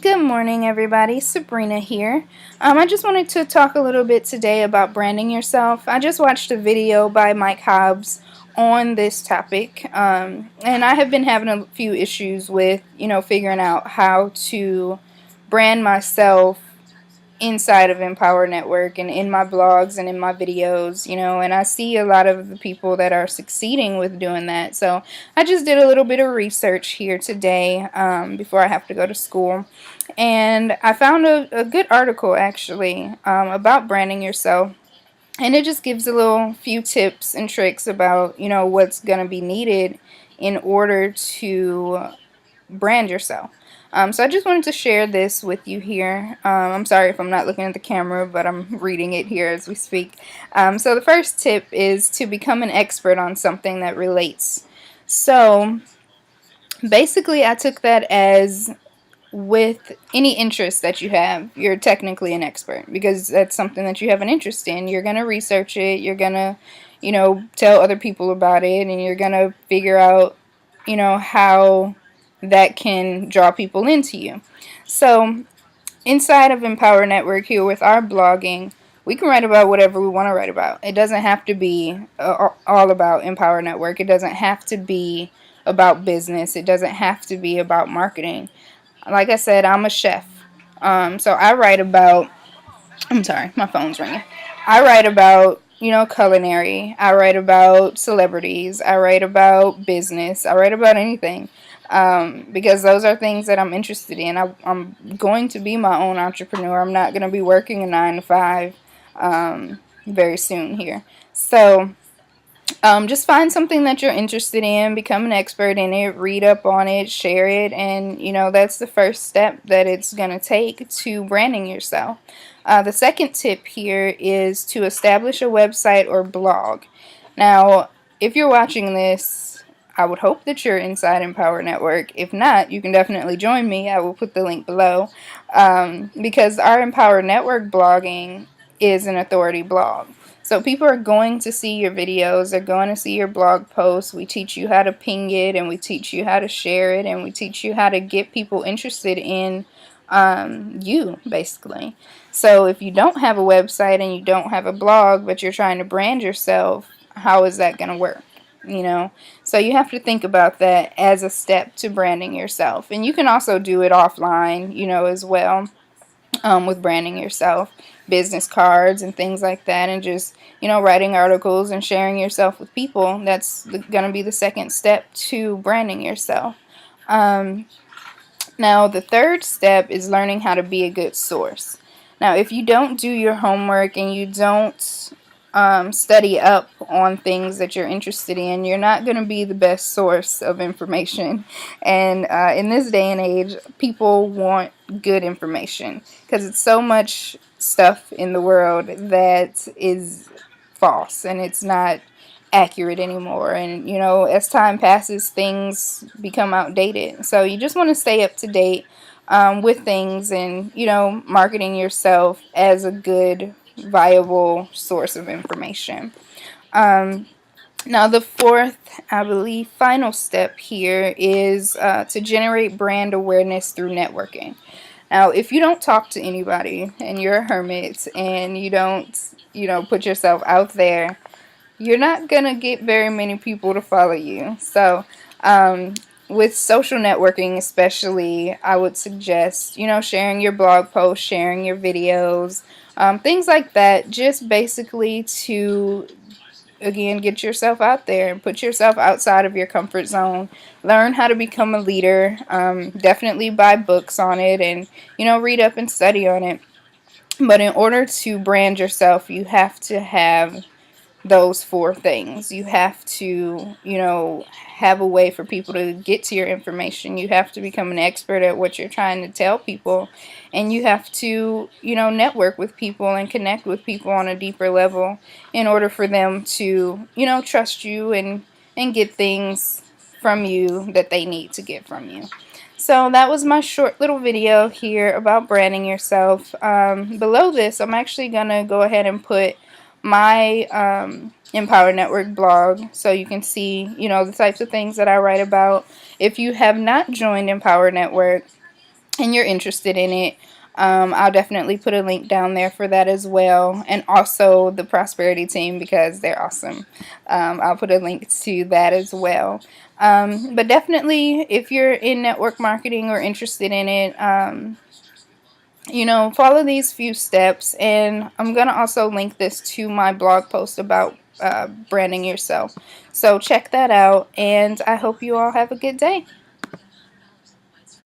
Good morning, everybody. Sabrina here. I just wanted to talk a little bit today about branding yourself. I just watched a video by Mike Hobbs on this topic, and I have been having a few issues with, figuring out how to brand myself inside of Empower Network and in my blogs and in my videos, and I see a lot of the people that are succeeding with doing that. So I just did a little bit of research here today before I have to go to school. And I found a good article actually about branding yourself. And it just gives a little few tips and tricks about, what's going to be needed in order to brand yourself. So I just wanted to share this with you here. I'm sorry if I'm not looking at the camera, but I'm reading it here as we speak. So the first tip is to become an expert on something that relates. So basically, I took that as with any interest that you have, you're technically an expert because that's something that you have an interest in. You're going to research it, you're going to, tell other people about it, and you're going to figure out, how that can draw people into you. So, inside of Empower Network here with our blogging, we can write about whatever we want to write about. It doesn't have to be all about Empower Network. It doesn't have to be about business. It doesn't have to be about marketing. Like I said, I'm a chef. So I write about, I'm sorry, my phone's ringing. I write about, culinary. I write about celebrities. I write about business. I write about anything. Because those are things that I'm interested in. I'm going to be my own entrepreneur. I'm not going to be working a 9 to 5 very soon here. So just find something that you're interested in, become an expert in it, read up on it, share it, and that's the first step that it's going to take to branding yourself. The second tip here is to establish a website or blog. Now, if you're watching this, I would hope that you're inside Empower Network. If not, you can definitely join me. I will put the link below because our Empower Network blogging is an authority blog. So people are going to see your videos, they're going to see your blog posts. We teach you how to ping it, and we teach you how to share it, and we teach you how to get people interested in you, basically. So if you don't have a website and you don't have a blog, but you're trying to brand yourself, how is that going to work? So you have to think about that as a step to branding yourself. And you can also do it offline, as well, with branding yourself, business cards and things like that, and just writing articles and sharing yourself with people. That's going to be the second step to branding yourself. Now the third step is learning how to be a good source. Now if you don't do your homework and you don't study up on things that you're interested in, you're not going to be the best source of information. And in this day and age, people want good information because it's so much stuff in the world that is false and it's not accurate anymore. And as time passes, things become outdated. So you just want to stay up to date with things and marketing yourself as a good viable source of information. Now the fourth, I believe, final step here is to generate brand awareness through networking. Now, if you don't talk to anybody and you're a hermit and you don't, put yourself out there, you're not going to get very many people to follow you. So, with social networking especially, I would suggest, sharing your blog posts, sharing your videos, things like that, just basically to, again, get yourself out there and put yourself outside of your comfort zone. Learn how to become a leader. Definitely buy books on it and, read up and study on it. But in order to brand yourself, you have to have those four things. You have to, have a way for people to get to your information. You have to become an expert at what you're trying to tell people. And you have to, network with people and connect with people on a deeper level in order for them to, trust you and get things from you that they need to get from you. So that was my short little video here about branding yourself. Below this, I'm actually going to go ahead and put my Empower Network blog so you can see, the types of things that I write about. If you have not joined Empower Network, and you're interested in it, I'll definitely put a link down there for that as well, and also the Prosperity Team because they're awesome. I'll put a link to that as well. But definitely, if you're in network marketing or interested in it, you know, follow these few steps, and I'm going to also link this to my blog post about branding yourself. So check that out, and I hope you all have a good day.